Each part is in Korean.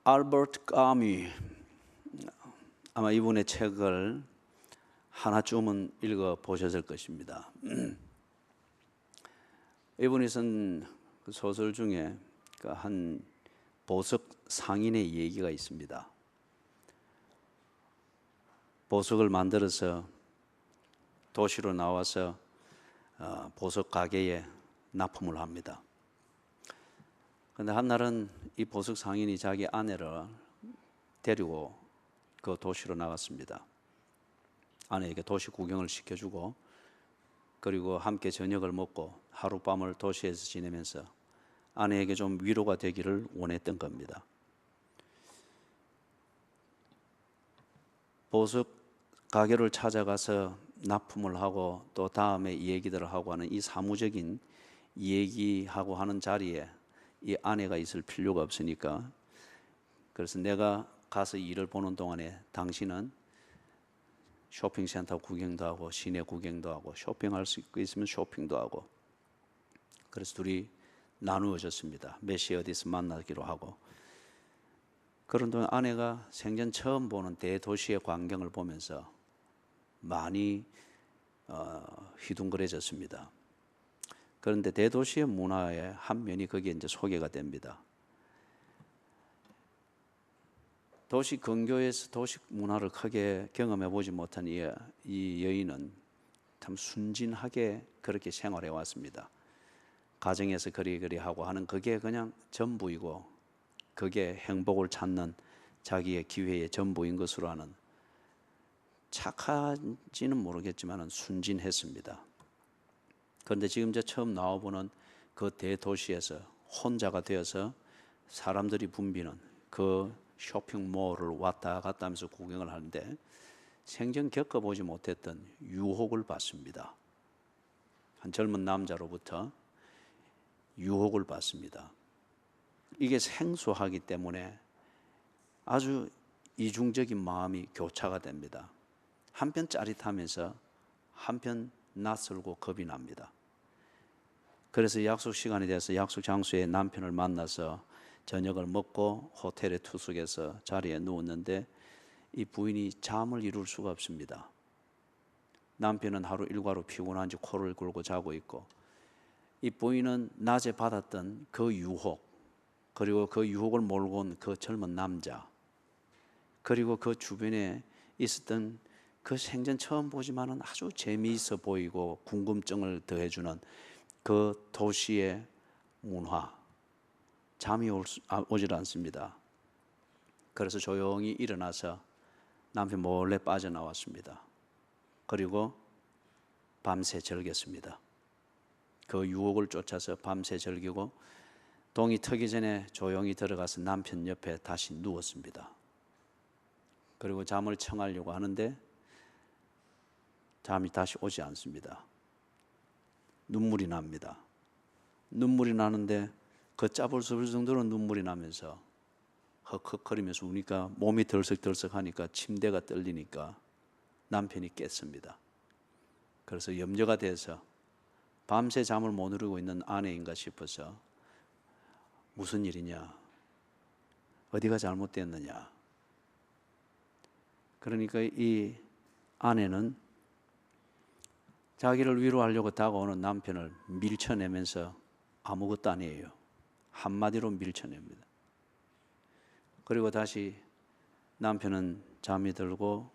알버트 까미, 아마 이분의 책을 하나쯤은 읽어 보셨을 것입니다. 이분이 쓴 소설 중에 한 보석 상인의 얘기가 있습니다. 보석을 만들어서 도시로 나와서 보석 가게에 납품을 합니다. 그런데 한날은 이 보석 상인이 자기 아내를 데리고 그 도시로 나갔습니다. 아내에게 도시 구경을 시켜주고 그리고 함께 저녁을 먹고 하룻밤을 도시에서 지내면서 아내에게 좀 위로가 되기를 원했던 겁니다. 보석 가게를 찾아가서 납품을 하고 또 다음에 얘기들을 하고 하는 이 사무적인 얘기하고 하는 자리에 이 아내가 있을 필요가 없으니까, 그래서 내가 가서 일을 보는 동안에 당신은 쇼핑센터 구경도 하고 시내 구경도 하고 쇼핑할 수 있으면 쇼핑도 하고, 그래서 둘이 나누어졌습니다. 몇 시에 어디서 만나기로 하고. 그런 동안 아내가 생전 처음 보는 대도시의 광경을 보면서 많이 휘둥그레졌습니다. 그런데 대도시의 문화의 한 면이 거기에 이제 소개가 됩니다. 도시 근교에서 도시 문화를 크게 경험해 보지 못한 이 여인은 참 순진하게 그렇게 생활해 왔습니다. 가정에서 그리그리 하고 하는 그게 그냥 전부이고, 그게 행복을 찾는 자기의 기회의 전부인 것으로 하는, 착한지는 모르겠지만 순진했습니다. 그런데 지금 이제 처음 나와보는 그 대도시에서 혼자가 되어서 사람들이 붐비는 그 쇼핑몰을 왔다 갔다 하면서 구경을 하는데 생전 겪어보지 못했던 유혹을 받습니다. 한 젊은 남자로부터 유혹을 받습니다. 이게 생소하기 때문에 아주 이중적인 마음이 교차가 됩니다. 한편 짜릿하면서 한편 낯설고 겁이 납니다. 그래서 약속 시간이 돼서 약속 장소에 남편을 만나서 저녁을 먹고 호텔에 투숙해서 자리에 누웠는데 이 부인이 잠을 이룰 수가 없습니다. 남편은 하루 일과로 피곤한지 코를 골고 자고 있고, 이 부인은 낮에 받았던 그 유혹, 그리고 그 유혹을 몰고 온 그 젊은 남자, 그리고 그 주변에 있었던 그 생전 처음 보지만은 아주 재미있어 보이고 궁금증을 더해주는 그 도시의 문화, 잠이 오질 않습니다. 그래서 조용히 일어나서 남편 몰래 빠져나왔습니다. 그리고 밤새 즐겼습니다. 그 유혹을 쫓아서 밤새 즐기고 동이 트기 전에 조용히 들어가서 남편 옆에 다시 누웠습니다. 그리고 잠을 청하려고 하는데 잠이 다시 오지 않습니다. 눈물이 납니다. 눈물이 나는데 걷잡을 수 없을 정도로 눈물이 나면서 헉헉거리면서 우니까 몸이 덜썩덜썩하니까 침대가 떨리니까 남편이 깼습니다. 그래서 염려가 돼서 밤새 잠을 못 이루고 있는 아내인가 싶어서 무슨 일이냐, 어디가 잘못됐느냐. 그러니까 이 아내는 자기를 위로하려고 다가오는 남편을 밀쳐내면서 아무것도 아니에요. 한마디로 밀쳐냅니다. 그리고 다시 남편은 잠이 들고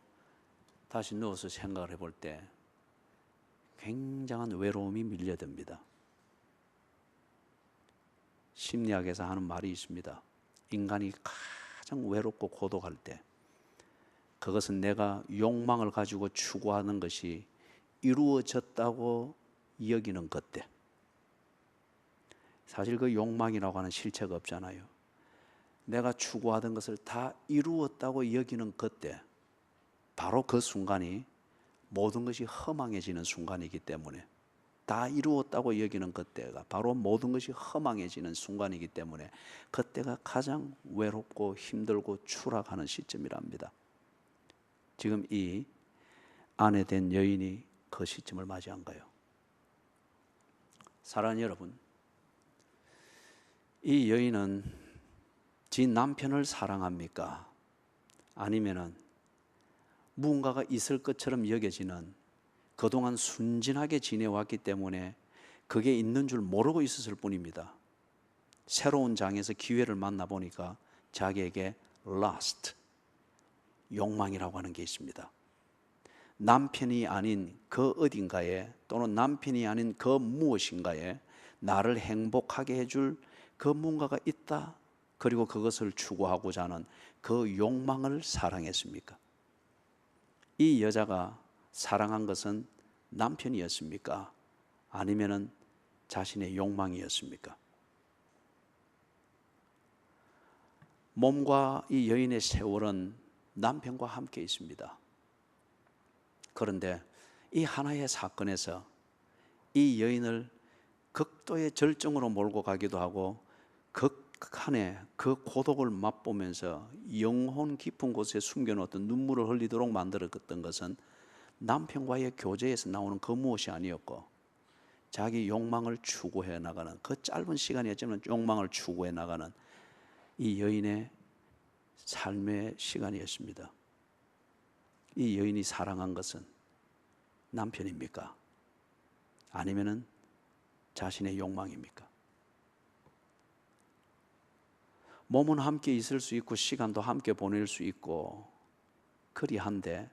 다시 누워서 생각을 해볼 때 굉장한 외로움이 밀려듭니다. 심리학에서 하는 말이 있습니다. 인간이 가장 외롭고 고독할 때, 그것은 내가 욕망을 가지고 추구하는 것이 이루어졌다고 여기는 그때. 사실 그 욕망이라고 하는 실체가 없잖아요. 내가 추구하던 것을 다 이루었다고 여기는 그때, 바로 그 순간이 모든 것이 허망해지는 순간이기 때문에, 다 이루었다고 여기는 그때가 바로 모든 것이 허망해지는 순간이기 때문에 그때가 가장 외롭고 힘들고 추락하는 시점이랍니다. 지금 이 아내 된 여인이 그 시점을 맞이한 거예요. 사랑하는 여러분, 이 여인은 지 남편을 사랑합니까? 아니면은 무언가가 있을 것처럼 여겨지는, 그동안 순진하게 지내왔기 때문에 그게 있는 줄 모르고 있었을 뿐입니다. 새로운 장에서 기회를 만나보니까 자기에게 lust, 욕망이라고 하는 게 있습니다. 남편이 아닌 그 어딘가에, 또는 남편이 아닌 그 무엇인가에 나를 행복하게 해줄 그 뭔가가 있다. 그리고 그것을 추구하고자 하는 그 욕망을 사랑했습니까? 이 여자가 사랑한 것은 남편이었습니까? 아니면은 자신의 욕망이었습니까? 몸과 이 여인의 세월은 남편과 함께 있습니다. 그런데 이 하나의 사건에서 이 여인을 극도의 절정으로 몰고 가기도 하고 극한의 그 고독을 맛보면서 영혼 깊은 곳에 숨겨놓던 눈물을 흘리도록 만들었던 것은 남편과의 교제에서 나오는 그 무엇이 아니었고, 자기 욕망을 추구해 나가는, 그 짧은 시간이었지만 욕망을 추구해 나가는 이 여인의 삶의 시간이었습니다. 이 여인이 사랑한 것은 남편입니까? 아니면은 자신의 욕망입니까? 몸은 함께 있을 수 있고 시간도 함께 보낼 수 있고 그리한데,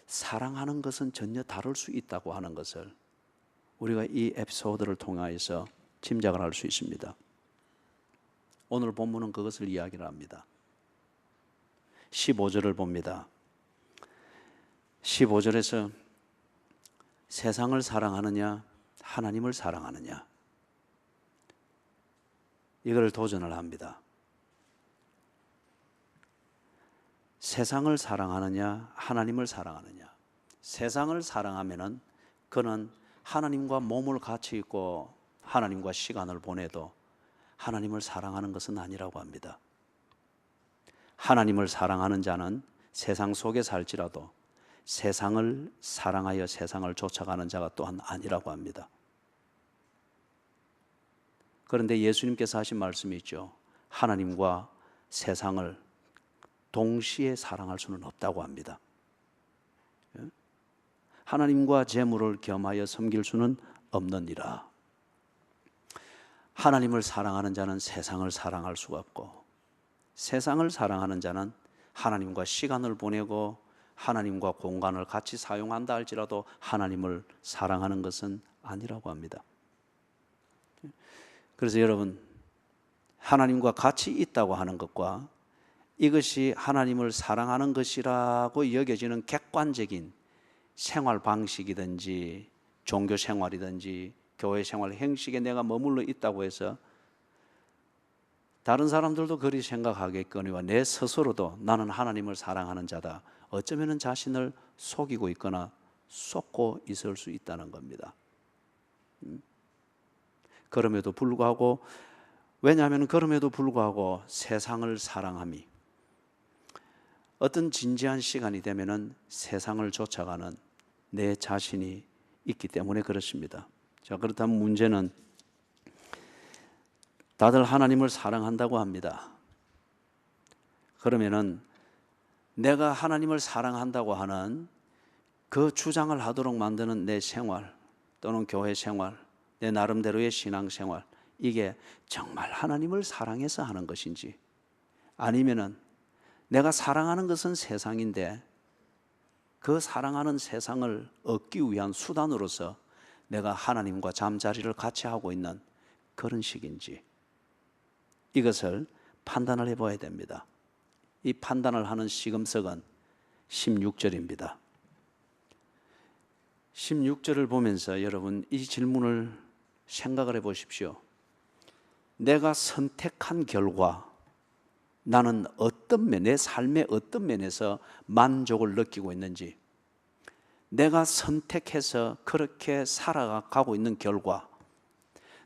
사랑하는 것은 전혀 다를 수 있다고 하는 것을 우리가 이 에피소드를 통하여서 짐작을 할 수 있습니다. 오늘 본문은 그것을 이야기를 합니다. 15절을 봅니다. 15절에서 세상을 사랑하느냐 하나님을 사랑하느냐, 이걸 도전을 합니다. 세상을 사랑하느냐 하나님을 사랑하느냐. 세상을 사랑하면은 그는 하나님과 몸을 같이 있고 하나님과 시간을 보내도 하나님을 사랑하는 것은 아니라고 합니다. 하나님을 사랑하는 자는 세상 속에 살지라도 세상을 사랑하여 세상을 쫓아가는 자가 또한 아니라고 합니다. 그런데 예수님께서 하신 말씀이 있죠. 하나님과 세상을 동시에 사랑할 수는 없다고 합니다. 하나님과 재물을 겸하여 섬길 수는 없느니라. 하나님을 사랑하는 자는 세상을 사랑할 수가 없고, 세상을 사랑하는 자는 하나님과 시간을 보내고 하나님과 공간을 같이 사용한다 할지라도 하나님을 사랑하는 것은 아니라고 합니다. 그래서 여러분, 하나님과 같이 있다고 하는 것과 이것이 하나님을 사랑하는 것이라고 여겨지는 객관적인 생활 방식이든지 종교 생활이든지 교회 생활 형식에 내가 머물러 있다고 해서 다른 사람들도 그리 생각하겠거니와 내 스스로도 나는 하나님을 사랑하는 자다, 어쩌면 자신을 속이고 있거나 속고 있을 수 있다는 겁니다. 그럼에도 불구하고, 왜냐하면 그럼에도 불구하고 세상을 사랑함이, 어떤 진지한 시간이 되면은 세상을 쫓아가는 내 자신이 있기 때문에 그렇습니다. 자, 그렇다면 문제는 다들 하나님을 사랑한다고 합니다. 그러면은 내가 하나님을 사랑한다고 하는 그 주장을 하도록 만드는 내 생활 또는 교회 생활, 내 나름대로의 신앙 생활, 이게 정말 하나님을 사랑해서 하는 것인지, 아니면은 내가 사랑하는 것은 세상인데 그 사랑하는 세상을 얻기 위한 수단으로서 내가 하나님과 잠자리를 같이 하고 있는 그런 식인지, 이것을 판단을 해봐야 됩니다. 이 판단을 하는 시금석은 16절입니다. 16절을 보면서 여러분 이 질문을 생각을 해보십시오. 내가 선택한 결과 나는 어떤 면, 내 삶의 어떤 면에서 만족을 느끼고 있는지, 내가 선택해서 그렇게 살아가고 있는 결과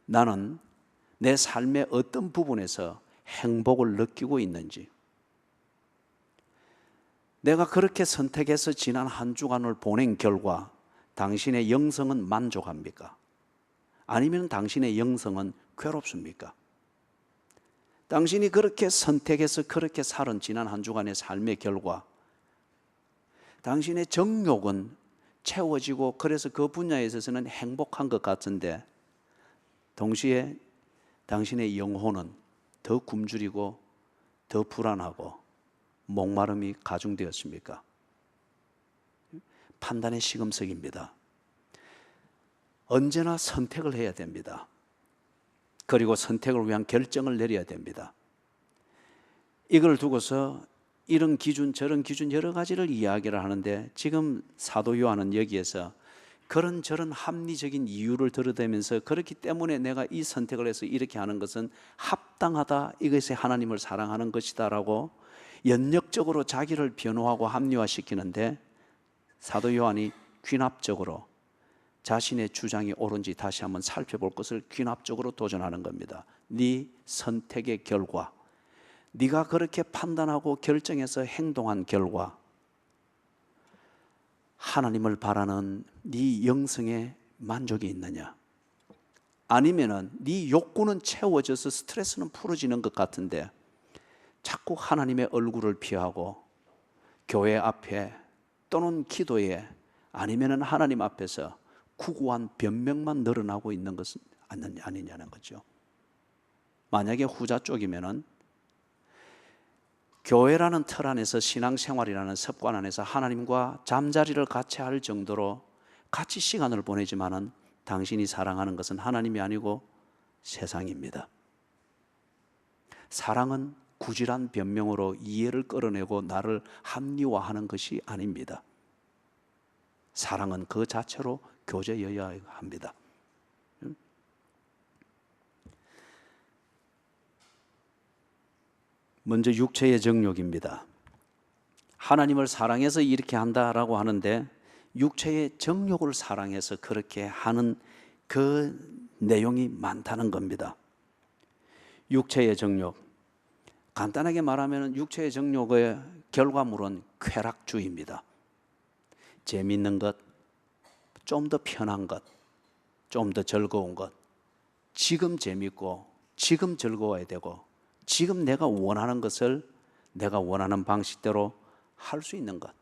나는 내 삶의 어떤 부분에서 행복을 느끼고 있는지, 내가 그렇게 선택해서 지난 한 주간을 보낸 결과 당신의 영성은 만족합니까? 아니면 당신의 영성은 괴롭습니까? 당신이 그렇게 선택해서 그렇게 살은 지난 한 주간의 삶의 결과, 당신의 정욕은 채워지고 그래서 그 분야에 있어서는 행복한 것 같은데, 동시에 당신의 영혼은 더 굶주리고 더 불안하고 목마름이 가중되었습니까? 판단의 시금석입니다. 언제나 선택을 해야 됩니다. 그리고 선택을 위한 결정을 내려야 됩니다. 이걸 두고서 이런 기준 저런 기준 여러 가지를 이야기를 하는데, 지금 사도 요한은 여기에서 그런저런 합리적인 이유를 들어대면서 그렇기 때문에 내가 이 선택을 해서 이렇게 하는 것은 합당하다, 이것이 하나님을 사랑하는 것이다 라고 연역적으로 자기를 변호하고 합리화시키는데, 사도 요한이 귀납적으로 자신의 주장이 옳은지 다시 한번 살펴볼 것을 귀납적으로 도전하는 겁니다. 네 선택의 결과, 네가 그렇게 판단하고 결정해서 행동한 결과, 하나님을 바라는 네 영성에 만족이 있느냐? 아니면은 네 욕구는 채워져서 스트레스는 풀어지는 것 같은데 자꾸 하나님의 얼굴을 피하고 교회 앞에 또는 기도에 아니면은 하나님 앞에서 구구한 변명만 늘어나고 있는 것은 아니냐는 거죠. 만약에 후자 쪽이면은 교회라는 틀 안에서 신앙생활이라는 습관 안에서 하나님과 잠자리를 같이 할 정도로 같이 시간을 보내지만은 당신이 사랑하는 것은 하나님이 아니고 세상입니다. 사랑은 구질한 변명으로 이해를 끌어내고 나를 합리화하는 것이 아닙니다. 사랑은 그 자체로 교제여야 합니다. 먼저 육체의 정욕입니다. 하나님을 사랑해서 이렇게 한다라고 하는데, 육체의 정욕을 사랑해서 그렇게 하는 그 내용이 많다는 겁니다. 육체의 정욕, 간단하게 말하면 육체의 정욕의 결과물은 쾌락주의입니다. 재미있는 것, 좀 더 편한 것, 좀 더 즐거운 것, 지금 재밌고 지금 즐거워야 되고 지금 내가 원하는 것을 내가 원하는 방식대로 할 수 있는 것,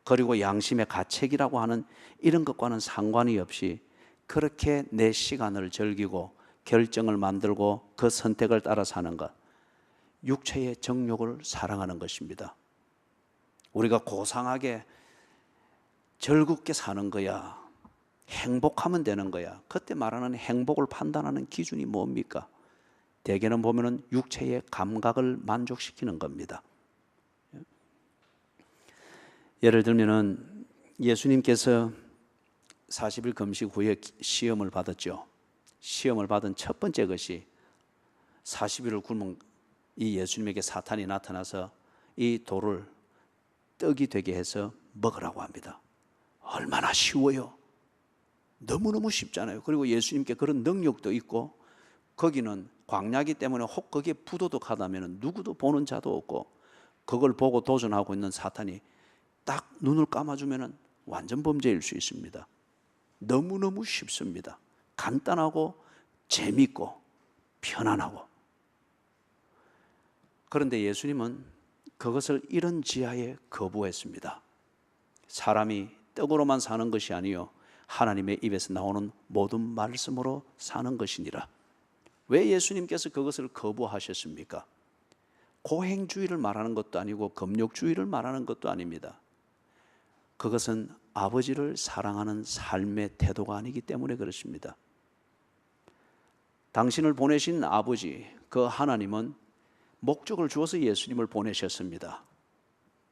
그리고 양심의 가책이라고 하는 이런 것과는 상관이 없이 그렇게 내 시간을 즐기고 결정을 만들고 그 선택을 따라 사는 것, 육체의 정욕을 사랑하는 것입니다. 우리가 고상하게 즐겁게 사는 거야, 행복하면 되는 거야, 그때 말하는 행복을 판단하는 기준이 뭡니까? 대개는 보면은 육체의 감각을 만족시키는 겁니다. 예를 들면은 예수님께서 40일 금식 후에 시험을 받았죠. 시험을 받은 첫 번째 것이 40일을 굶은 이 예수님에게 사탄이 나타나서 이 돌을 떡이 되게 해서 먹으라고 합니다. 얼마나 쉬워요. 너무너무 쉽잖아요. 그리고 예수님께 그런 능력도 있고, 거기는 광야기 때문에 혹 거기에 부도덕하다면 누구도 보는 자도 없고, 그걸 보고 도전하고 있는 사탄이 딱 눈을 감아주면 완전 범죄일 수 있습니다. 너무너무 쉽습니다. 간단하고 재밌고 편안하고. 그런데 예수님은 그것을 이런 지하에 거부했습니다. 사람이 떡으로만 사는 것이 아니요 하나님의 입에서 나오는 모든 말씀으로 사는 것이니라. 왜 예수님께서 그것을 거부하셨습니까? 고행주의를 말하는 것도 아니고 금욕주의를 말하는 것도 아닙니다. 그것은 아버지를 사랑하는 삶의 태도가 아니기 때문에 그렇습니다. 당신을 보내신 아버지, 그 하나님은 목적을 주어서 예수님을 보내셨습니다.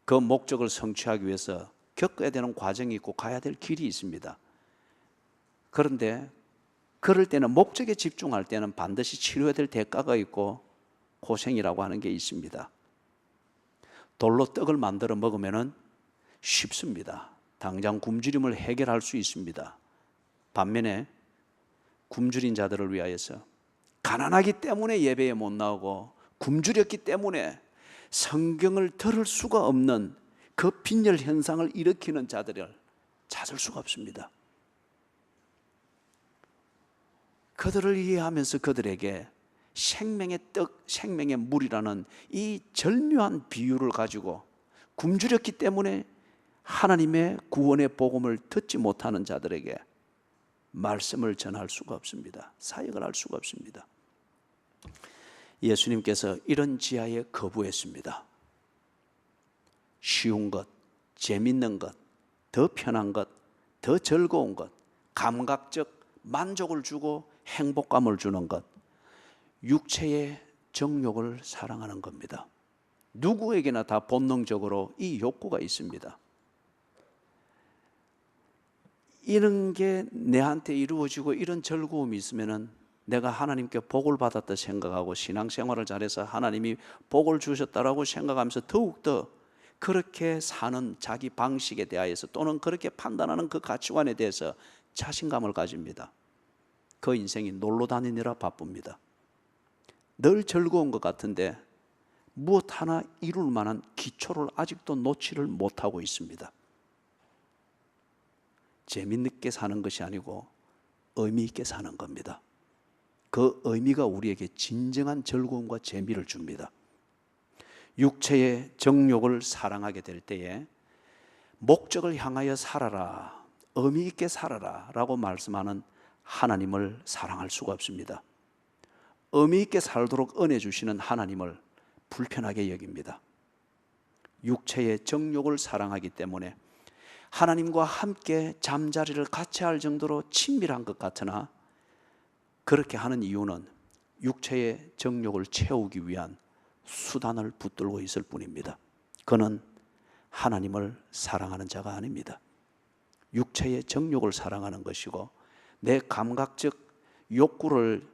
그 목적을 성취하기 위해서 겪어야 되는 과정이 있고 가야 될 길이 있습니다. 그런데 그럴 때는, 목적에 집중할 때는 반드시 치료해야 될 대가가 있고 고생이라고 하는 게 있습니다. 돌로 떡을 만들어 먹으면 쉽습니다. 당장 굶주림을 해결할 수 있습니다. 반면에 굶주린 자들을 위하여서, 가난하기 때문에 예배에 못 나오고 굶주렸기 때문에 성경을 들을 수가 없는 그 빈혈 현상을 일으키는 자들을 찾을 수가 없습니다. 그들을 이해하면서 그들에게 생명의 떡, 생명의 물이라는 이 절묘한 비유를 가지고 굶주렸기 때문에 하나님의 구원의 복음을 듣지 못하는 자들에게 말씀을 전할 수가 없습니다. 사역을 할 수가 없습니다. 예수님께서 이런 지하에 거부했습니다. 쉬운 것, 재밌는 것, 더 편한 것, 더 즐거운 것, 감각적 만족을 주고 행복감을 주는 것, 육체의 정욕을 사랑하는 겁니다. 누구에게나 다 본능적으로 이 욕구가 있습니다. 이런 게 내한테 이루어지고 이런 즐거움이 있으면은 내가 하나님께 복을 받았다 생각하고 신앙생활을 잘해서 하나님이 복을 주셨다라고 생각하면서 더욱더 그렇게 사는 자기 방식에 대하여서 또는 그렇게 판단하는 그 가치관에 대해서 자신감을 가집니다. 그 인생이 놀러 다니느라 바쁩니다. 늘 즐거운 것 같은데 무엇 하나 이룰 만한 기초를 아직도 놓지를 못하고 있습니다. 재미있게 사는 것이 아니고 의미 있게 사는 겁니다. 그 의미가 우리에게 진정한 즐거움과 재미를 줍니다. 육체의 정욕을 사랑하게 될 때에 목적을 향하여 살아라, 의미 있게 살아라 라고 말씀하는 하나님을 사랑할 수가 없습니다. 의미 있게 살도록 은혜 주시는 하나님을 불편하게 여깁니다. 육체의 정욕을 사랑하기 때문에 하나님과 함께 잠자리를 같이 할 정도로 친밀한 것 같으나 그렇게 하는 이유는 육체의 정욕을 채우기 위한 수단을 붙들고 있을 뿐입니다. 그는 하나님을 사랑하는 자가 아닙니다. 육체의 정욕을 사랑하는 것이고 내 감각적 욕구를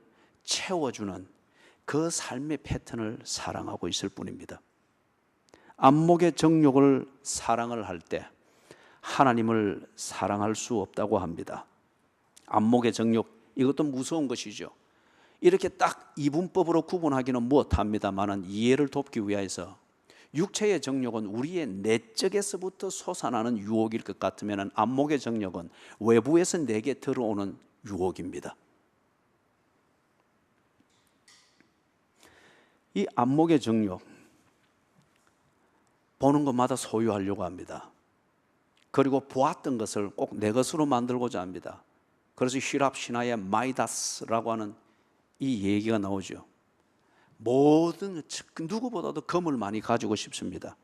채워주는 그 삶의 패턴을 사랑하고 있을 뿐입니다. 안목의 정욕을 사랑을 할 때 하나님을 사랑할 수 없다고 합니다. 안목의 정욕, 이것도 무서운 것이죠. 이렇게 딱 이분법으로 구분하기는 못합니다만은 이해를 돕기 위해서 육체의 정욕은 우리의 내적에서부터 솟아나는 유혹일 것 같으면 안목의 정욕은 외부에서 내게 들어오는 유혹입니다. 이 안목의 정욕, 보는 것마다 소유하려고 합니다. 그리고 보았던 것을 꼭 내 것으로 만들고자 합니다. 그래서 휘랍 신화의 마이다스라고 하는 이 얘기가 나오죠. 모든 누구보다도 금을 많이 가지고 싶습니다.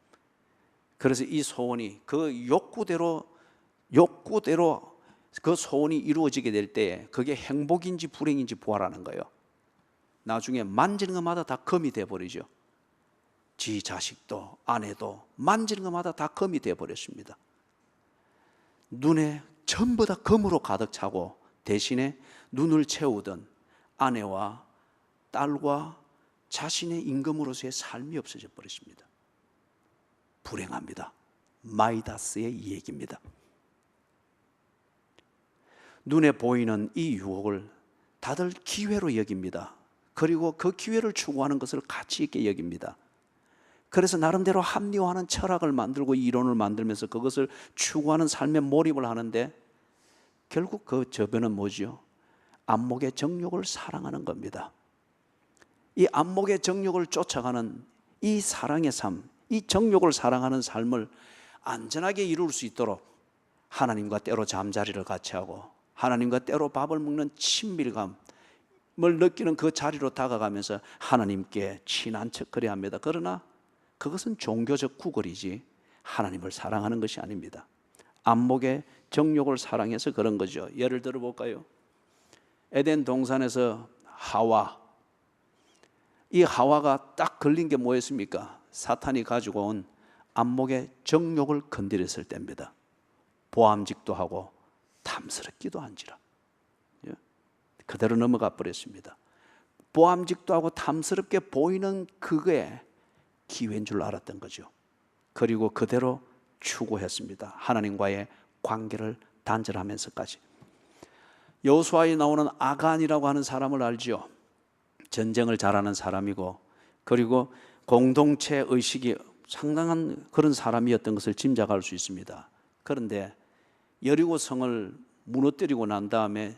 그래서 이 소원이 그 욕구대로 그 소원이 이루어지게 될 때 그게 행복인지 불행인지 보아라는 거예요. 나중에 만지는 것마다 다 금이 돼버리죠. 지 자식도 아내도 만지는 것마다 다 금이 돼버렸습니다. 눈에 전부 다 금으로 가득 차고 대신에 눈을 채우던 아내와 딸과 자신의 임금으로서의 삶이 없어져 버렸습니다. 불행합니다. 마이다스의 이 얘기입니다. 눈에 보이는 이 유혹을 다들 기회로 여깁니다. 그리고 그 기회를 추구하는 것을 가치 있게 여깁니다. 그래서 나름대로 합리화하는 철학을 만들고 이론을 만들면서 그것을 추구하는 삶에 몰입을 하는데 결국 그 저변은 뭐죠? 안목의 정욕을 사랑하는 겁니다. 이 안목의 정욕을 쫓아가는 이 사랑의 삶, 이 정욕을 사랑하는 삶을 안전하게 이룰 수 있도록 하나님과 때로 잠자리를 같이 하고 하나님과 때로 밥을 먹는 친밀감을 느끼는 그 자리로 다가가면서 하나님께 친한 척거려 합니다. 그러나 그것은 종교적 구걸이지 하나님을 사랑하는 것이 아닙니다. 안목의 정욕을 사랑해서 그런 거죠. 예를 들어 볼까요? 에덴 동산에서 이 하와가 딱 걸린 게 뭐였습니까? 사탄이 가지고 온 안목의 정욕을 건드렸을 때입니다. 보암직도 하고 탐스럽기도 한지라 그대로 넘어가 버렸습니다. 보암직도 하고 탐스럽게 보이는 그게 기회인 줄 알았던 거죠. 그리고 그대로 추구했습니다. 하나님과의 관계를 단절하면서까지. 여호수아에 나오는 아간이라고 하는 사람을 알죠. 전쟁을 잘하는 사람이고 그리고 공동체 의식이 상당한 그런 사람이었던 것을 짐작할 수 있습니다. 그런데 여리고 성을 무너뜨리고 난 다음에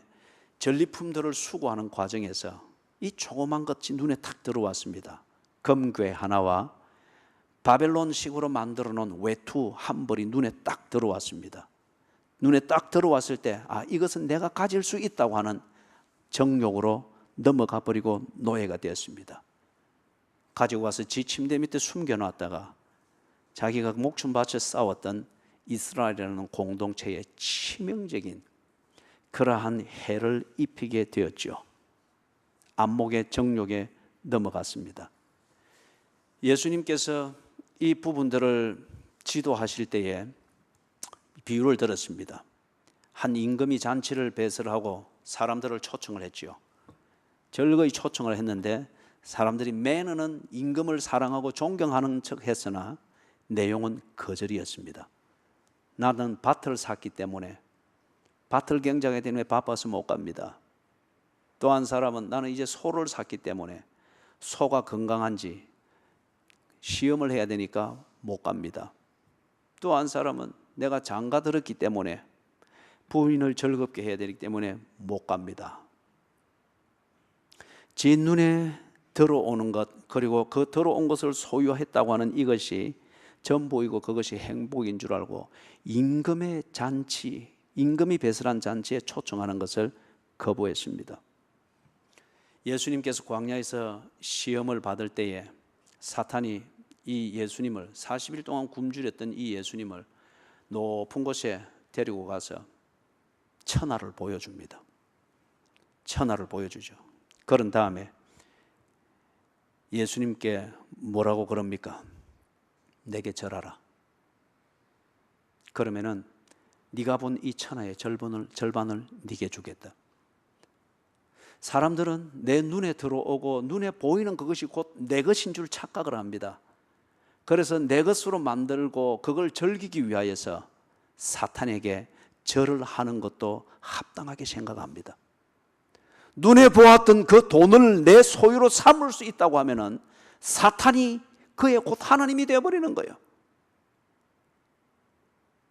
전리품들을 수거하는 과정에서 이 조그만 것이 눈에 탁 들어왔습니다. 금괴 하나와 바벨론식으로 만들어 놓은 외투 한 벌이 눈에 딱 들어왔습니다. 눈에 딱 들어왔을 때 이것은 내가 가질 수 있다고 하는 정욕으로 넘어가 버리고 노예가 되었습니다. 가지고 와서 지 침대 밑에 숨겨놨다가 자기가 목숨 바쳐 싸웠던 이스라엘이라는 공동체에 치명적인 그러한 해를 입히게 되었죠. 안목의 정욕에 넘어갔습니다. 예수님께서 이 부분들을 지도하실 때에 비유를 들었습니다. 한 임금이 잔치를 배설하고 사람들을 초청을 했지요. 즐거이 초청을 했는데 사람들이 매너는 임금을 사랑하고 존경하는 척 했으나 내용은 거절이었습니다. 나는 밭을 샀기 때문에 밭을 경작하기 때문에 바빠서 못 갑니다. 또 한 사람은 나는 이제 소를 샀기 때문에 소가 건강한지 시험을 해야 되니까 못 갑니다. 또 한 사람은 내가 장가 들었기 때문에 부인을 즐겁게 해야 되기 때문에 못 갑니다. 제 눈에 들어오는 것, 그리고 그 들어온 것을 소유했다고 하는 이것이 전부이고 그것이 행복인 줄 알고 임금의 잔치, 임금이 배설한 잔치에 초청하는 것을 거부했습니다. 예수님께서 광야에서 시험을 받을 때에 사탄이 이 예수님을 40일 동안 굶주렸던 이 예수님을 높은 곳에 데리고 가서 천하를 보여줍니다. 천하를 보여주죠. 그런 다음에 예수님께 뭐라고 그럽니까? 내게 절하라. 그러면은 네가 본 이 천하의 절반을 네게 주겠다. 사람들은 내 눈에 들어오고 눈에 보이는 그것이 곧 내 것인 줄 착각을 합니다. 그래서 내 것으로 만들고 그걸 즐기기 위하여서 사탄에게 절을 하는 것도 합당하게 생각합니다. 눈에 보았던 그 돈을 내 소유로 삼을 수 있다고 하면은 사탄이 그의 곧 하나님이 되어버리는 거예요.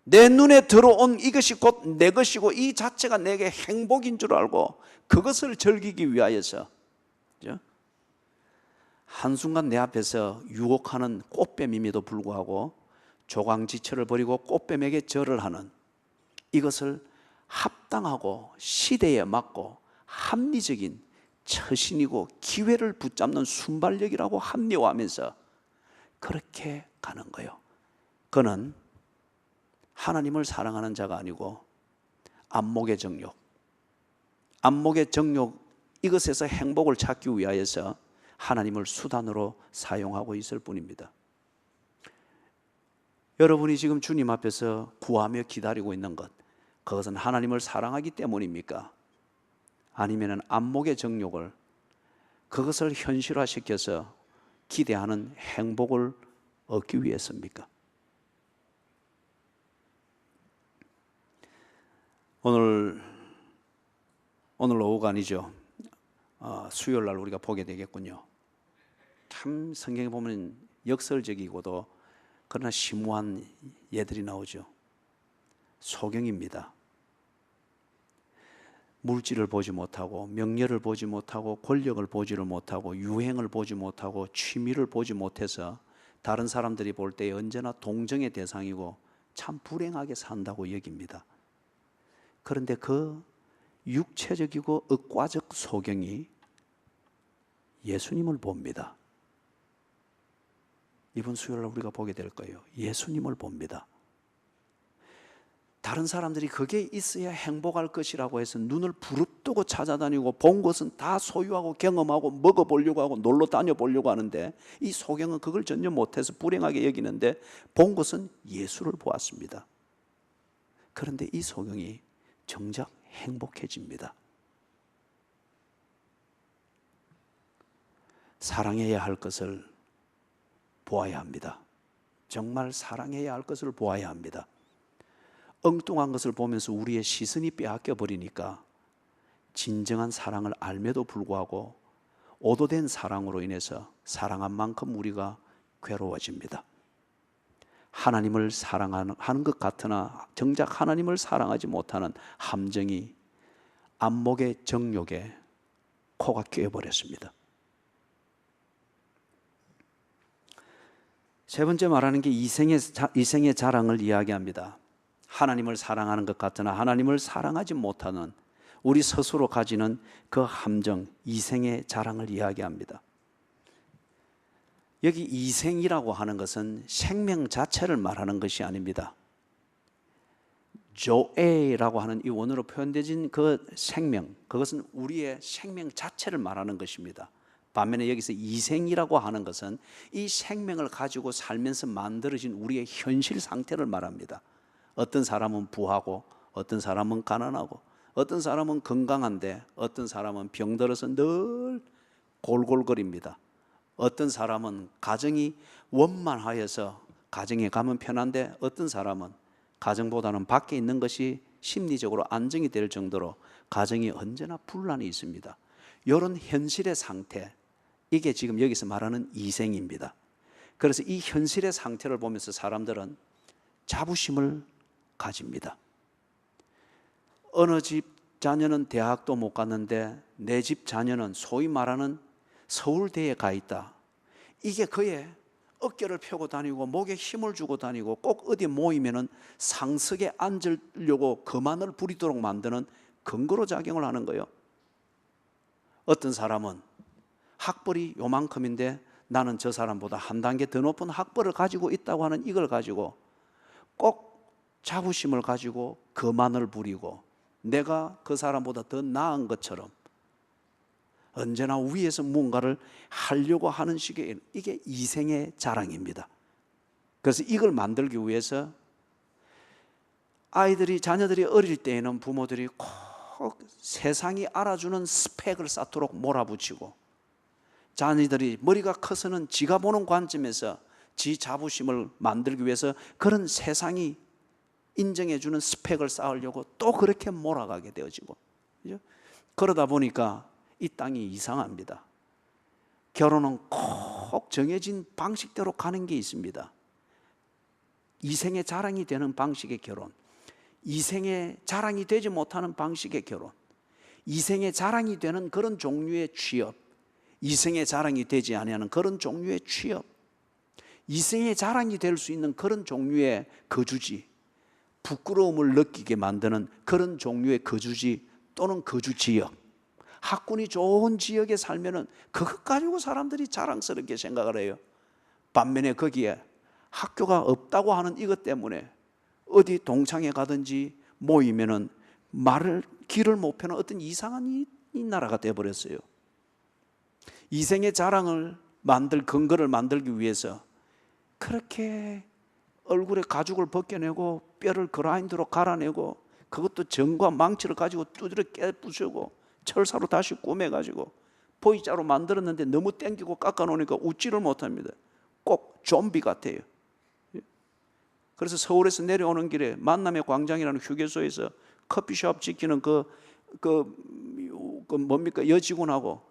내 눈에 들어온 이것이 곧 내 것이고 이 자체가 내게 행복인 줄 알고 그것을 즐기기 위하여서, 그렇죠? 한순간 내 앞에서 유혹하는 꽃뱀임에도 불구하고 조강지처를 버리고 꽃뱀에게 절을 하는 이것을 합당하고 시대에 맞고 합리적인 처신이고 기회를 붙잡는 순발력이라고 합리화하면서 그렇게 가는 거예요. 그는 하나님을 사랑하는 자가 아니고 안목의 정욕, 안목의 정욕 이것에서 행복을 찾기 위하여서 하나님을 수단으로 사용하고 있을 뿐입니다. 여러분이 지금 주님 앞에서 구하며 기다리고 있는 것, 그것은 하나님을 사랑하기 때문입니까? 아니면 안목의 정욕을 그것을 현실화시켜서 기대하는 행복을 얻기 위해서입니까? 오늘 오후가 아니죠. 수요일 날 우리가 보게 되겠군요. 참 성경에 보면 역설적이고도 그러나 심오한 예들이 나오죠. 소경입니다. 물질을 보지 못하고 명예를 보지 못하고 권력을 보지를 못하고 유행을 보지 못하고 취미를 보지 못해서 다른 사람들이 볼 때 언제나 동정의 대상이고 참 불행하게 산다고 여깁니다. 그런데 그 육체적이고 의과적 소경이 예수님을 봅니다. 이번 수요일날 우리가 보게 될 거예요. 예수님을 봅니다. 다른 사람들이 그게 있어야 행복할 것이라고 해서 눈을 부릅뜨고 찾아다니고 본 것은 다 소유하고 경험하고 먹어보려고 하고 놀러 다녀보려고 하는데 이 소경은 그걸 전혀 못해서 불행하게 여기는데 본 것은 예수를 보았습니다. 그런데 이 소경이 정작 행복해집니다. 사랑해야 할 것을 보아야 합니다. 정말 사랑해야 할 것을 보아야 합니다. 엉뚱한 것을 보면서 우리의 시선이 빼앗겨 버리니까 진정한 사랑을 알매도 불구하고 오도된 사랑으로 인해서 사랑한 만큼 우리가 괴로워집니다. 하나님을 사랑하는 것 같으나 정작 하나님을 사랑하지 못하는 함정이 안목의 정욕에 코가 끼어버렸습니다. 세 번째 말하는 게 이생의 자랑을 이야기합니다. 하나님을 사랑하는 것 같으나 하나님을 사랑하지 못하는 우리 스스로 가지는 그 함정, 이생의 자랑을 이야기합니다. 여기 이생이라고 하는 것은 생명 자체를 말하는 것이 아닙니다. 조에라고 하는 이 원어로 표현되진 그 생명, 그것은 우리의 생명 자체를 말하는 것입니다. 반면에 여기서 이생이라고 하는 것은 이 생명을 가지고 살면서 만들어진 우리의 현실 상태를 말합니다. 어떤 사람은 부하고 어떤 사람은 가난하고 어떤 사람은 건강한데 어떤 사람은 병들어서 늘 골골거립니다. 어떤 사람은 가정이 원만하여서 가정에 가면 편한데 어떤 사람은 가정보다는 밖에 있는 것이 심리적으로 안정이 될 정도로 가정이 언제나 분란이 있습니다. 이런 현실의 상태, 이게 지금 여기서 말하는 이생입니다. 그래서 이 현실의 상태를 보면서 사람들은 자부심을 가집니다. 어느 집 자녀는 대학도 못 갔는데 내 집 자녀는 소위 말하는 서울대에 가 있다. 이게 그의 어깨를 펴고 다니고 목에 힘을 주고 다니고 꼭 어디 모이면은 상석에 앉으려고 거만을 부리도록 만드는 근거로 작용을 하는 거예요. 어떤 사람은 학벌이 요만큼인데 나는 저 사람보다 한 단계 더 높은 학벌을 가지고 있다고 하는 이걸 가지고 꼭 자부심을 가지고 거만을 부리고 내가 그 사람보다 더 나은 것처럼 언제나 위에서 뭔가를 하려고 하는 식의, 이게 이생의 자랑입니다. 그래서 이걸 만들기 위해서 자녀들이 어릴 때에는 부모들이 꼭 세상이 알아주는 스펙을 쌓도록 몰아붙이고, 자녀들이 머리가 커서는 지가 보는 관점에서 지 자부심을 만들기 위해서 그런 세상이 인정해주는 스펙을 쌓으려고 또 그렇게 몰아가게 되어지고, 그죠? 그러다 보니까 이 땅이 이상합니다. 결혼은 꼭 정해진 방식대로 가는 게 있습니다. 이생의 자랑이 되는 방식의 결혼, 이생의 자랑이 되지 못하는 방식의 결혼, 이생의 자랑이 되는 그런 종류의 취업, 이생의 자랑이 되지 아니하는 그런 종류의 취업, 이생의 자랑이 될 수 있는 그런 종류의 거주지, 부끄러움을 느끼게 만드는 그런 종류의 거주지 또는 거주지역, 학군이 좋은 지역에 살면은 그것 가지고 사람들이 자랑스럽게 생각을 해요. 반면에 거기에 학교가 없다고 하는 이것 때문에 어디 동창회 가든지 모이면은 길을 못 펴는 어떤 이상한 이 나라가 되어버렸어요. 이생의 자랑을 근거를 만들기 위해서 그렇게 얼굴에 가죽을 벗겨내고 뼈를 그라인더로 갈아내고 그것도 정과 망치를 가지고 두드려 깨부수고 철사로 다시 꾸며가지고 V자로 만들었는데 너무 땡기고 깎아놓으니까 웃지를 못합니다. 꼭 좀비 같아요. 그래서 서울에서 내려오는 길에 만남의 광장이라는 휴게소에서 커피숍 지키는 뭡니까 여직원하고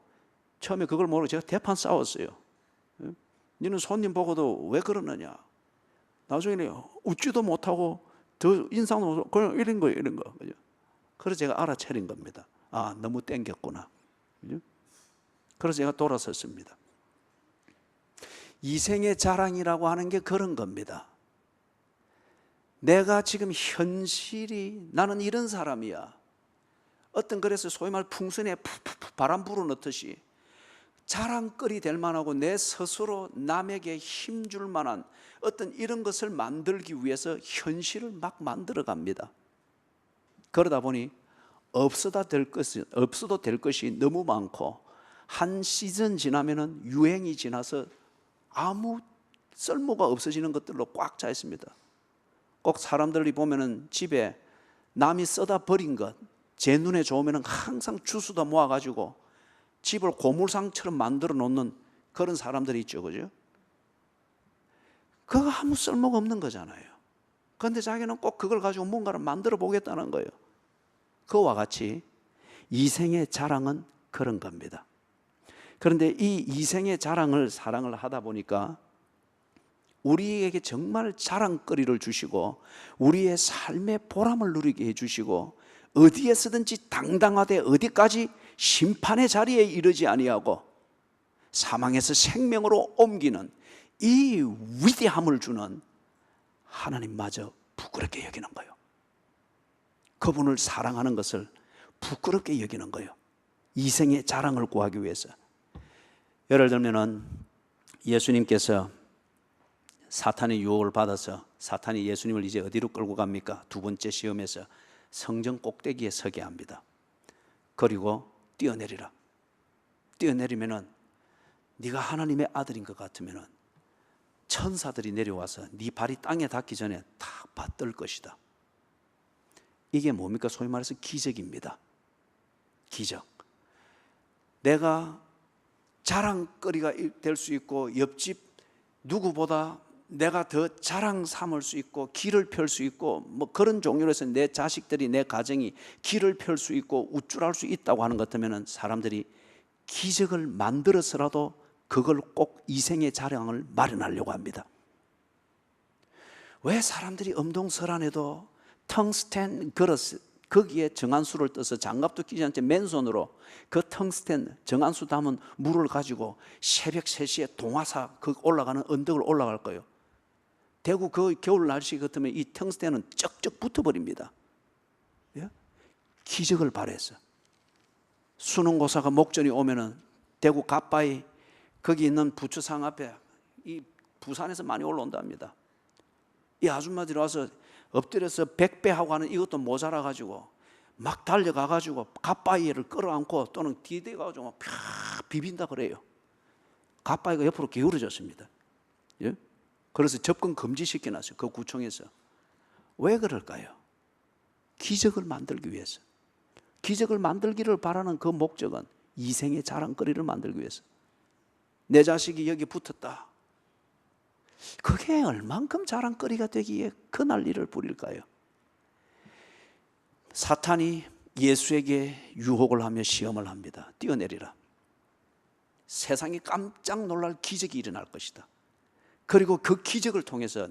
처음에 그걸 모르고 제가 대판 싸웠어요. 너는 손님 보고도 왜 그러느냐. 나중에 웃지도 못하고 더 인상도 못하고 그냥 이런 거예요, 이런 거. 그래서 제가 알아차린 겁니다. 아, 너무 땡겼구나. 그래서 제가 돌아섰습니다. 이생의 자랑이라고 하는 게 그런 겁니다. 내가 지금 현실이 나는 이런 사람이야. 그래서 소위 말 풍선에 푹푹 바람 불어넣듯이 자랑거리 될 만하고 내 스스로 남에게 힘줄 만한 어떤 이런 것을 만들기 위해서 현실을 막 만들어 갑니다. 그러다 보니 없어도 될 것이 너무 많고 한 시즌 지나면은 유행이 지나서 아무 쓸모가 없어지는 것들로 꽉 차 있습니다. 꼭 사람들이 보면은 집에 남이 써다 버린 것, 제 눈에 좋으면은 항상 주스다 모아가지고 집을 고물상처럼 만들어 놓는 그런 사람들이 있죠, 그죠? 그거 아무 쓸모가 없는 거잖아요. 그런데 자기는 꼭 그걸 가지고 뭔가를 만들어 보겠다는 거예요. 그와 같이 이생의 자랑은 그런 겁니다. 그런데 이 이생의 사랑을 하다 보니까 우리에게 정말 자랑거리를 주시고 우리의 삶의 보람을 누리게 해주시고 어디에서든지 당당하되 어디까지 심판의 자리에 이르지 아니하고 사망에서 생명으로 옮기는 이 위대함을 주는 하나님마저 부끄럽게 여기는 거예요. 그분을 사랑하는 것을 부끄럽게 여기는 거예요. 이생의 자랑을 구하기 위해서. 예를 들면은 예수님께서 사탄의 유혹을 받아서 사탄이 예수님을 이제 어디로 끌고 갑니까? 두 번째 시험에서 성전 꼭대기에 서게 합니다. 그리고 뛰어내리라. 뛰어내리면은 네가 하나님의 아들인 것 같으면은 천사들이 내려와서 네 발이 땅에 닿기 전에 다 받들 것이다. 이게 뭡니까? 소위 말해서 기적입니다. 기적. 내가 자랑거리가 될 수 있고 옆집 누구보다 내가 더 자랑 삼을 수 있고 길을 펼 수 있고 뭐 그런 종류로 해서 내 자식들이 내 가정이 길을 펼 수 있고 우쭐할 수 있다고 하는 것 같으면 사람들이 기적을 만들어서라도 그걸 꼭 이생의 자랑을 마련하려고 합니다. 왜 사람들이 엄동설안에도 텅스텐 그릇 거기에 정한수를 떠서 장갑도 끼지 않지 맨손으로 그 텅스텐 정한수 담은 물을 가지고 새벽 3시에 동화사 그 올라가는 언덕을 올라갈 거예요. 대구 그 겨울 날씨 같으면 이 텅스텐은 쩍쩍 붙어버립니다. 예? 기적을 바래서 수능고사가 목전이 오면은 대구 갓바위 거기 있는 부처상 앞에 이 부산에서 많이 올라온답니다. 이 아줌마들이 와서 엎드려서 백배하고 하는 이것도 모자라 가지고 막 달려가 가지고 갓바위를 끌어안고 또는 뒤에 가지고 막 비빈다 그래요. 갓바위가 옆으로 기울어졌습니다. 예? 그래서 접근 금지시켜 놨어요. 그 구청에서. 왜 그럴까요? 기적을 만들기 위해서. 기적을 만들기를 바라는 그 목적은 이생의 자랑거리를 만들기 위해서. 내 자식이 여기 붙었다. 그게 얼만큼 자랑거리가 되기에 그 난리를 부릴까요? 사탄이 예수에게 유혹을 하며 시험을 합니다. 뛰어내리라. 세상이 깜짝 놀랄 기적이 일어날 것이다. 그리고 그 기적을 통해서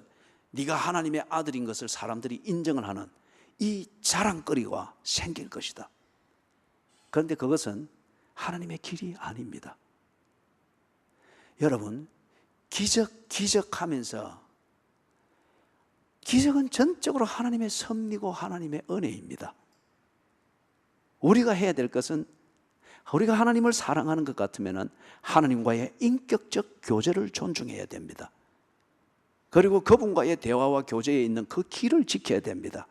네가 하나님의 아들인 것을 사람들이 인정을 하는 이 자랑거리가 생길 것이다. 그런데 그것은 하나님의 길이 아닙니다. 여러분, 기적하면서 기적은 전적으로 하나님의 섭리고 하나님의 은혜입니다. 우리가 해야 될 것은 우리가 하나님을 사랑하는 것 같으면 하나님과의 인격적 교제를 존중해야 됩니다. 그리고 그분과의 대화와 교제에 있는 그 길을 지켜야 됩니다.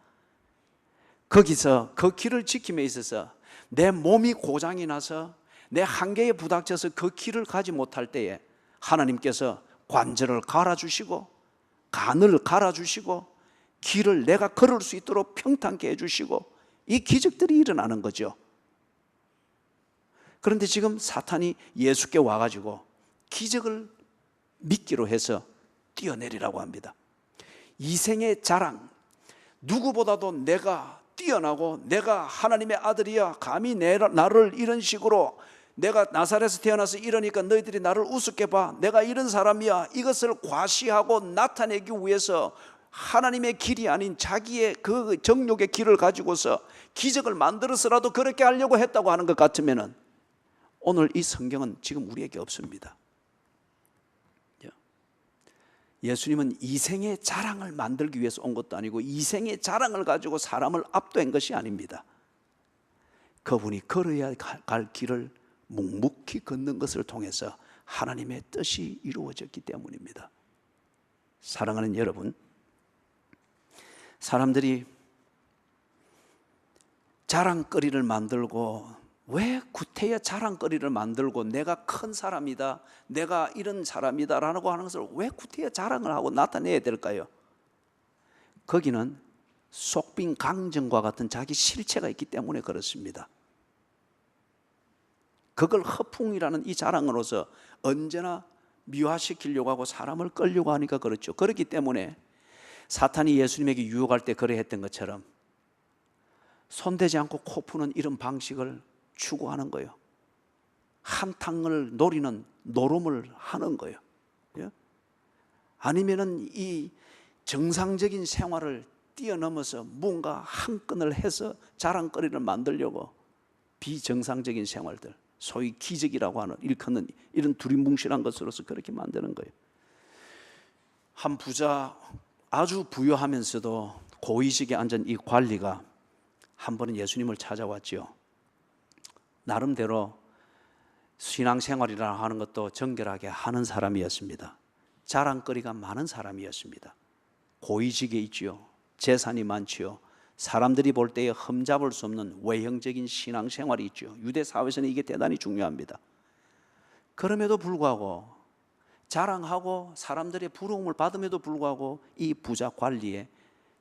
거기서 그 길을 지킴에 있어서 내 몸이 고장이 나서 내 한계에 부닥쳐서 그 길을 가지 못할 때에 하나님께서 관절을 갈아주시고 간을 갈아주시고 길을 내가 걸을 수 있도록 평탄케 해주시고 이 기적들이 일어나는 거죠. 그런데 지금 사탄이 예수께 와가지고 기적을 믿기로 해서 뛰어내리라고 합니다. 이생의 자랑, 누구보다도 내가 뛰어나고 내가 하나님의 아들이야, 감히 나를 이런 식으로 내가 나사렛에서 태어나서 이러니까 너희들이 나를 우습게 봐, 내가 이런 사람이야, 이것을 과시하고 나타내기 위해서 하나님의 길이 아닌 자기의 그 정욕의 길을 가지고서 기적을 만들어서라도 그렇게 하려고 했다고 하는 것 같으면 오늘 이 성경은 지금 우리에게 없습니다. 예수님은 이생의 자랑을 만들기 위해서 온 것도 아니고 이생의 자랑을 가지고 사람을 압도한 것이 아닙니다. 그분이 걸어야 갈 길을 묵묵히 걷는 것을 통해서 하나님의 뜻이 이루어졌기 때문입니다. 사랑하는 여러분, 사람들이 자랑거리를 만들고 왜 구태여 자랑거리를 만들고 내가 큰 사람이다, 내가 이런 사람이다 라고 하는 것을 왜 구태여 자랑을 하고 나타내야 될까요? 거기는 속빈 강정과 같은 자기 실체가 있기 때문에 그렇습니다. 그걸 허풍이라는 이 자랑으로서 언제나 미화시키려고 하고 사람을 끌려고 하니까 그렇죠. 그렇기 때문에 사탄이 예수님에게 유혹할 때 그래 했던 것처럼 손대지 않고 코 푸는 이런 방식을 추구하는 거예요. 한탕을 노리는 노름을 하는 거예요. 아니면은 이 정상적인 생활을 뛰어넘어서 뭔가 한 건을 해서 자랑거리를 만들려고 비정상적인 생활들, 소위 기적이라고 하는 일컫는 이런 두리뭉실한 것으로서 그렇게 만드는 거예요. 한 부자, 아주 부유하면서도 고위직에 앉은 이 관리가 한 번은 예수님을 찾아왔지요. 나름대로 신앙생활이라 하는 것도 정결하게 하는 사람이었습니다. 자랑거리가 많은 사람이었습니다. 고위직에 있지요. 재산이 많지요. 사람들이 볼 때에 흠잡을 수 없는 외형적인 신앙생활이 있죠. 유대 사회에서는 이게 대단히 중요합니다. 그럼에도 불구하고 자랑하고 사람들의 부러움을 받음에도 불구하고 이 부자 관리의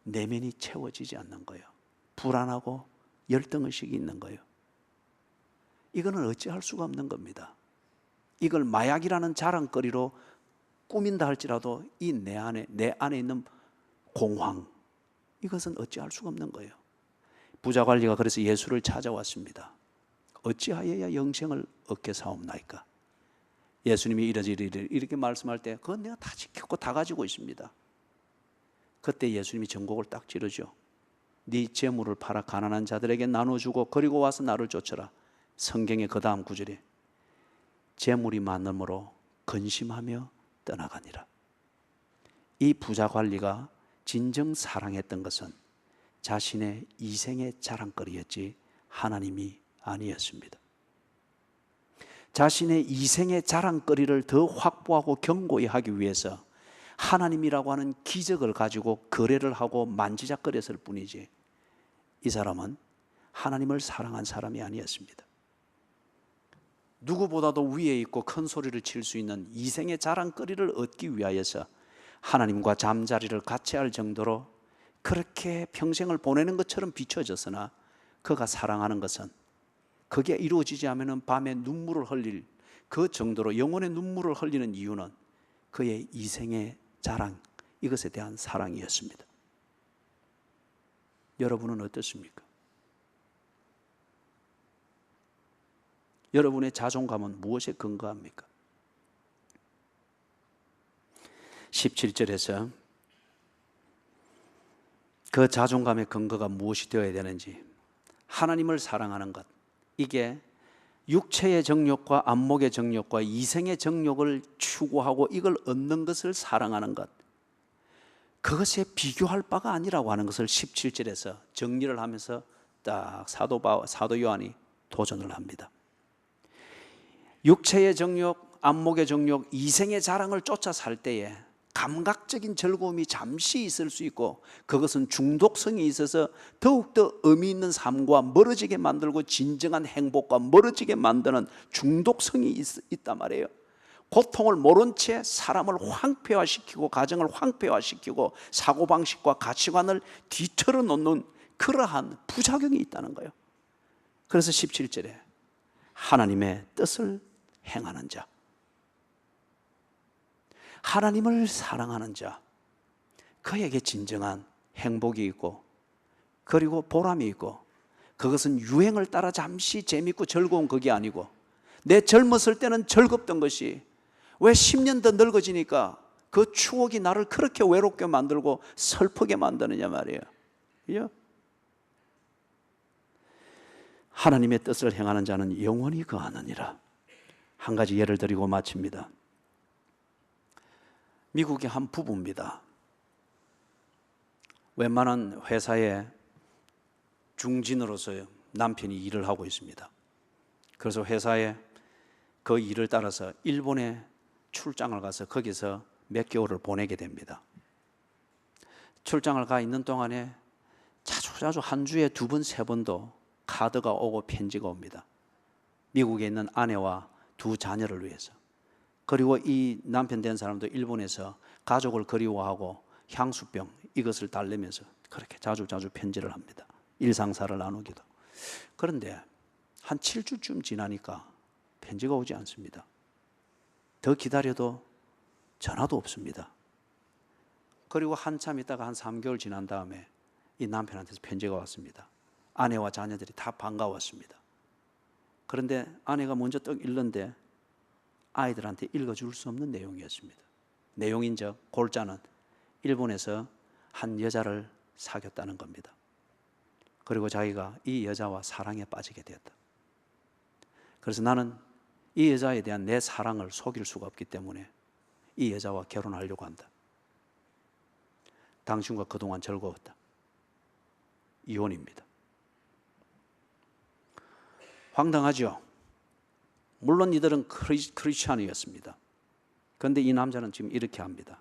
내면이 채워지지 않는 거예요. 불안하고 열등의식이 있는 거예요. 이거는 어찌할 수가 없는 겁니다. 이걸 마약이라는 자랑거리로 꾸민다 할지라도 이 내 안에 있는 공황, 이것은 어찌할 수가 없는 거예요. 부자 관리가 그래서 예수를 찾아왔습니다. 어찌하여야 영생을 얻게 사옵나이까? 예수님이 이러지리를 이렇게 말씀할 때 그건 내가 다 지켰고 다 가지고 있습니다. 그때 예수님이 전곡을 딱 찌르죠. 네 재물을 팔아 가난한 자들에게 나눠주고 그리고 와서 나를 쫓아라. 성경의 그 다음 구절에 재물이 많음으로 근심하며 떠나가니라. 이 부자 관리가 진정 사랑했던 것은 자신의 이생의 자랑거리였지 하나님이 아니었습니다. 자신의 이생의 자랑거리를 더 확보하고 견고히 하기 위해서 하나님이라고 하는 기적을 가지고 거래를 하고 만지작거렸을 뿐이지 이 사람은 하나님을 사랑한 사람이 아니었습니다. 누구보다도 위에 있고 큰 소리를 칠 수 있는 이생의 자랑거리를 얻기 위하여서 하나님과 잠자리를 같이 할 정도로 그렇게 평생을 보내는 것처럼 비춰졌으나 그가 사랑하는 것은 그게 이루어지지 않으면 밤에 눈물을 흘릴 그 정도로 영혼의 눈물을 흘리는 이유는 그의 이생의 자랑, 이것에 대한 사랑이었습니다. 여러분은 어떻습니까? 여러분의 자존감은 무엇에 근거합니까? 17절에서 그 자존감의 근거가 무엇이 되어야 되는지, 하나님을 사랑하는 것, 이게 육체의 정욕과 안목의 정욕과 이생의 정욕을 추구하고 이걸 얻는 것을 사랑하는 것, 그것에 비교할 바가 아니라고 하는 것을 17절에서 정리를 하면서 딱 사도 요한이 도전을 합니다. 육체의 정욕, 안목의 정욕, 이생의 자랑을 쫓아 살 때에 감각적인 즐거움이 잠시 있을 수 있고 그것은 중독성이 있어서 더욱더 의미 있는 삶과 멀어지게 만들고 진정한 행복과 멀어지게 만드는 중독성이 있단 말이에요. 고통을 모른 채 사람을 황폐화시키고 가정을 황폐화시키고 사고방식과 가치관을 뒤틀어 놓는 그러한 부작용이 있다는 거예요. 그래서 17절에 하나님의 뜻을 행하는 자, 하나님을 사랑하는 자, 그에게 진정한 행복이 있고 그리고 보람이 있고, 그것은 유행을 따라 잠시 재밌고 즐거운 그게 아니고 내 젊었을 때는 즐겁던 것이 왜 10년 더 늙어지니까 그 추억이 나를 그렇게 외롭게 만들고 슬프게 만드느냐 말이에요. 그죠? 하나님의 뜻을 행하는 자는 영원히 거하느니라. 한 가지 예를 드리고 마칩니다. 미국의 한 부부입니다. 웬만한 회사에 중진으로서 남편이 일을 하고 있습니다. 그래서 회사에 그 일을 따라서 일본에 출장을 가서 거기서 몇 개월을 보내게 됩니다. 출장을 가 있는 동안에 자주 한 주에 2번, 3번도 카드가 오고 편지가 옵니다. 미국에 있는 아내와 2 자녀를 위해서. 그리고 이 남편 된 사람도 일본에서 가족을 그리워하고 향수병 이것을 달래면서 그렇게 자주 편지를 합니다. 일상사를 나누기도. 그런데 한 7주쯤 지나니까 편지가 오지 않습니다. 더 기다려도 전화도 없습니다. 그리고 한참 있다가 한 3개월 지난 다음에 이 남편한테서 편지가 왔습니다. 아내와 자녀들이 다 반가웠습니다. 그런데 아내가 먼저 떡 읽는데 아이들한테 읽어줄 수 없는 내용이었습니다. 내용인즉 골자는 일본에서 한 여자를 사귀었다는 겁니다. 그리고 자기가 이 여자와 사랑에 빠지게 되었다. 그래서 나는 이 여자에 대한 내 사랑을 속일 수가 없기 때문에 이 여자와 결혼하려고 한다. 당신과 그동안 즐거웠다. 이혼입니다. 황당하죠? 물론 이들은 크리스찬이었습니다. 그런데 이 남자는 지금 이렇게 합니다.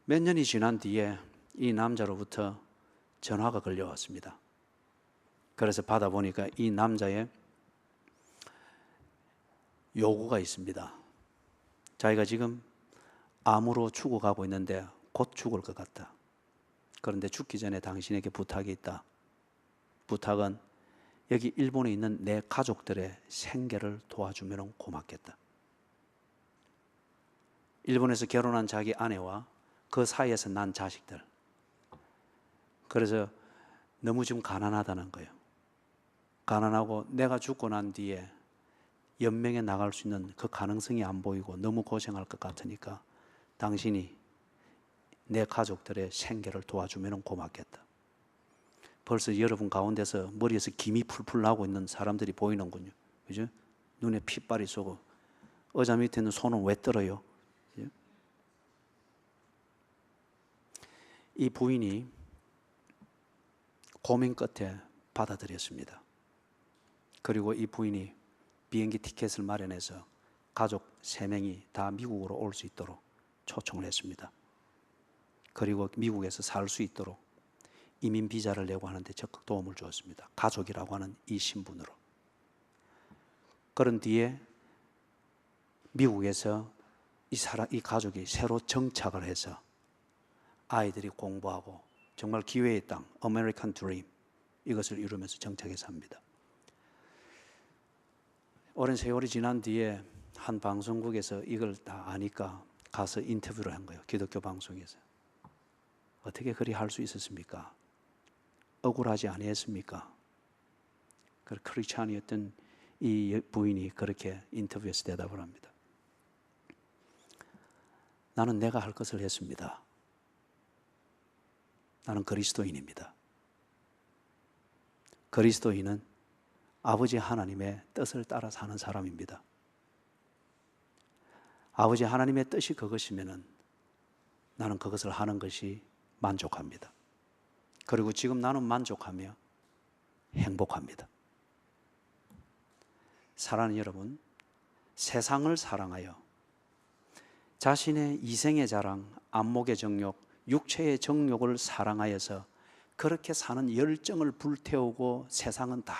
몇 년이 지난 뒤에 이 남자로부터 전화가 걸려왔습니다. 그래서 받아보니까 이 남자의 요구가 있습니다. 자기가 지금 암으로 죽어가고 있는데 곧 죽을 것 같다. 그런데 죽기 전에 당신에게 부탁이 있다. 부탁은 여기 일본에 있는 내 가족들의 생계를 도와주면 고맙겠다. 일본에서 결혼한 자기 아내와 그 사이에서 난 자식들. 그래서 너무 좀 가난하다는 거예요. 가난하고 내가 죽고 난 뒤에 연명에 나갈 수 있는 그 가능성이 안 보이고 너무 고생할 것 같으니까 당신이 내 가족들의 생계를 도와주면 고맙겠다. 벌써 여러분 가운데서 머리에서 김이 풀풀 나고 있는 사람들이 보이는군요. 그죠? 눈에 핏발이 쏘고 의자 밑에 있는 손은 왜 떨어요? 그죠? 이 부인이 고민 끝에 받아들였습니다. 그리고 이 부인이 비행기 티켓을 마련해서 가족 3명이 다 미국으로 올 수 있도록 초청을 했습니다. 그리고 미국에서 살 수 있도록 이민 비자를 내고 하는데 적극 도움을 주었습니다. 가족이라고 하는 이 신분으로. 그런 뒤에 미국에서 이 가족이 새로 정착을 해서 아이들이 공부하고 정말 기회의 땅, 아메리칸 드림 이것을 이루면서 정착해서 합니다. 오랜 세월이 지난 뒤에 한 방송국에서 이걸 다 아니까 가서 인터뷰를 한 거예요. 기독교 방송에서. 어떻게 그리 할 수 있었습니까? 억울하지 아니했습니까? 그 크리스찬이었던 이 부인이 그렇게 인터뷰에서 대답을 합니다. 나는 내가 할 것을 했습니다. 나는 그리스도인입니다. 그리스도인은 아버지 하나님의 뜻을 따라 사는 사람입니다. 아버지 하나님의 뜻이 그것이면은 나는 그것을 하는 것이 만족합니다. 그리고 지금 나는 만족하며 행복합니다. 사랑하는 여러분, 세상을 사랑하여 자신의 이생의 자랑, 안목의 정욕, 육체의 정욕을 사랑하여서 그렇게 사는 열정을 불태우고 세상은 다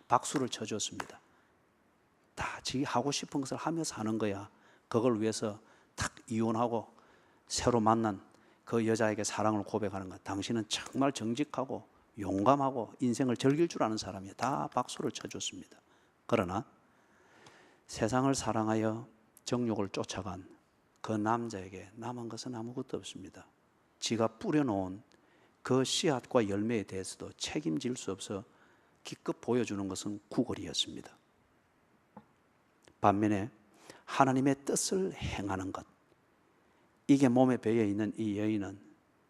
박수를 쳐줬습니다. 다 지가 하고 싶은 것을 하며 사는 거야. 그걸 위해서 탁 이혼하고 새로 만난 그 여자에게 사랑을 고백하는 것. 당신은 정말 정직하고 용감하고 인생을 즐길 줄 아는 사람이야. 다 박수를 쳐줬습니다. 그러나 세상을 사랑하여 정욕을 쫓아간 그 남자에게 남은 것은 아무것도 없습니다. 지가 뿌려놓은 그 씨앗과 열매에 대해서도 책임질 수 없어 기껏 보여주는 것은 구걸이었습니다. 반면에 하나님의 뜻을 행하는 것, 이게 몸에 배어 있는 이 여인은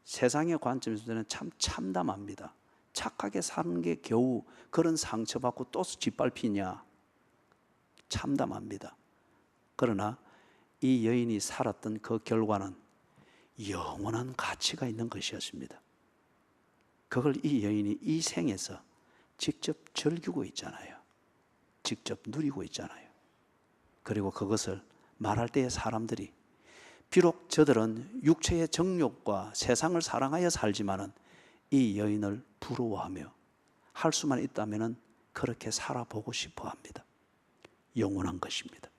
세상의 관점에서는 참 참담합니다. 착하게 사는 게 겨우 그런 상처받고 또 짓밟히냐, 참담합니다. 그러나 이 여인이 살았던 그 결과는 영원한 가치가 있는 것이었습니다. 그걸 이 여인이 이 생에서 직접 즐기고 있잖아요. 직접 누리고 있잖아요. 그리고 그것을 말할 때의 사람들이 비록 저들은 육체의 정욕과 세상을 사랑하여 살지만은 이 여인을 부러워하며 할 수만 있다면은 그렇게 살아보고 싶어 합니다. 영원한 것입니다.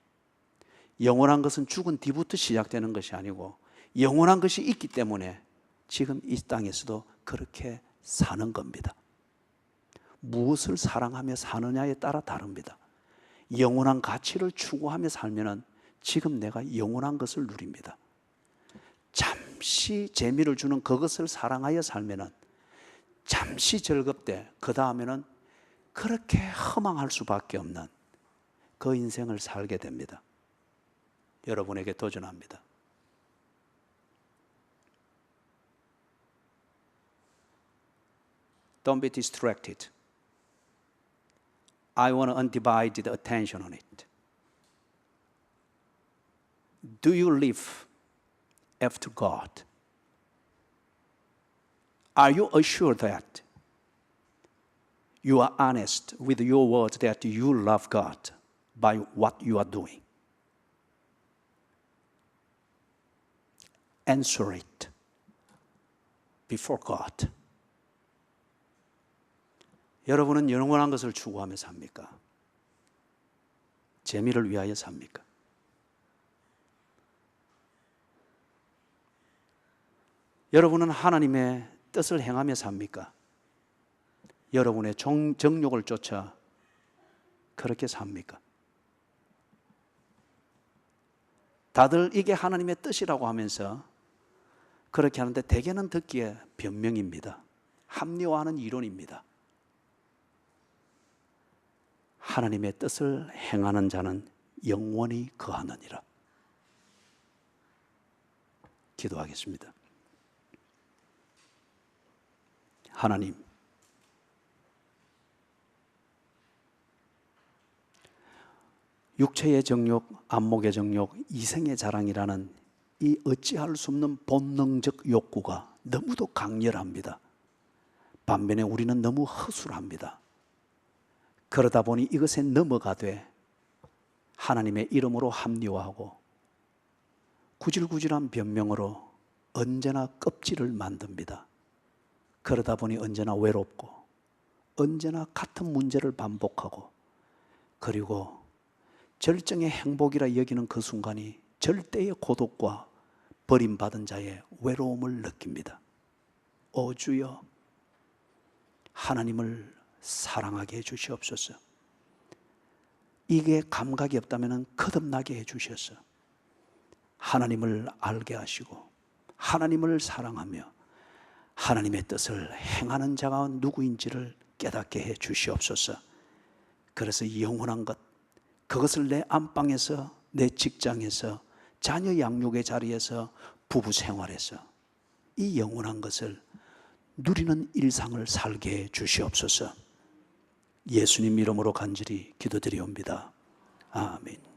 영원한 것은 죽은 뒤부터 시작되는 것이 아니고 영원한 것이 있기 때문에 지금 이 땅에서도 그렇게 사는 겁니다. 무엇을 사랑하며 사느냐에 따라 다릅니다. 영원한 가치를 추구하며 살면은 지금 내가 영원한 것을 누립니다. 잠시 재미를 주는 그것을 사랑하여 살면은 잠시 즐겁되 그 다음에는 그렇게 허망할 수밖에 없는 그 인생을 살게 됩니다. 여러분에게 도전합니다. Don't be distracted. I want undivided attention on it. Do you live after God? Are you assured that you are honest with your words that you love God by what you are doing? Answer it before God. 여러분은 영원한 것을 추구하며 삽니까? 재미를 위하여 삽니까? 여러분은 하나님의 뜻을 행하며 삽니까? 여러분의 정욕을 쫓아 그렇게 삽니까? 다들 이게 하나님의 뜻이라고 하면서 그렇게 하는데 대개는 듣기에 변명입니다. 합리화하는 이론입니다. 하나님의 뜻을 행하는 자는 영원히 거하느니라. 기도하겠습니다. 하나님, 육체의 정욕, 안목의 정욕, 이생의 자랑이라는 이 어찌할 수 없는 본능적 욕구가 너무도 강렬합니다. 반면에 우리는 너무 허술합니다. 그러다 보니 이것에 넘어가되 하나님의 이름으로 합리화하고 구질구질한 변명으로 언제나 껍질을 만듭니다. 그러다 보니 언제나 외롭고 언제나 같은 문제를 반복하고 그리고 절정의 행복이라 여기는 그 순간이 절대의 고독과 버림받은 자의 외로움을 느낍니다. 오 주여, 하나님을 사랑하게 해주시옵소서. 이게 감각이 없다면 거듭나게 해주셔서 하나님을 알게 하시고 하나님을 사랑하며 하나님의 뜻을 행하는 자가 누구인지를 깨닫게 해 주시옵소서. 그래서 영원한 것, 그것을 내 안방에서, 내 직장에서, 자녀 양육의 자리에서, 부부 생활에서 이 영원한 것을 누리는 일상을 살게 해 주시옵소서. 예수님 이름으로 간절히 기도드리옵니다. 아멘.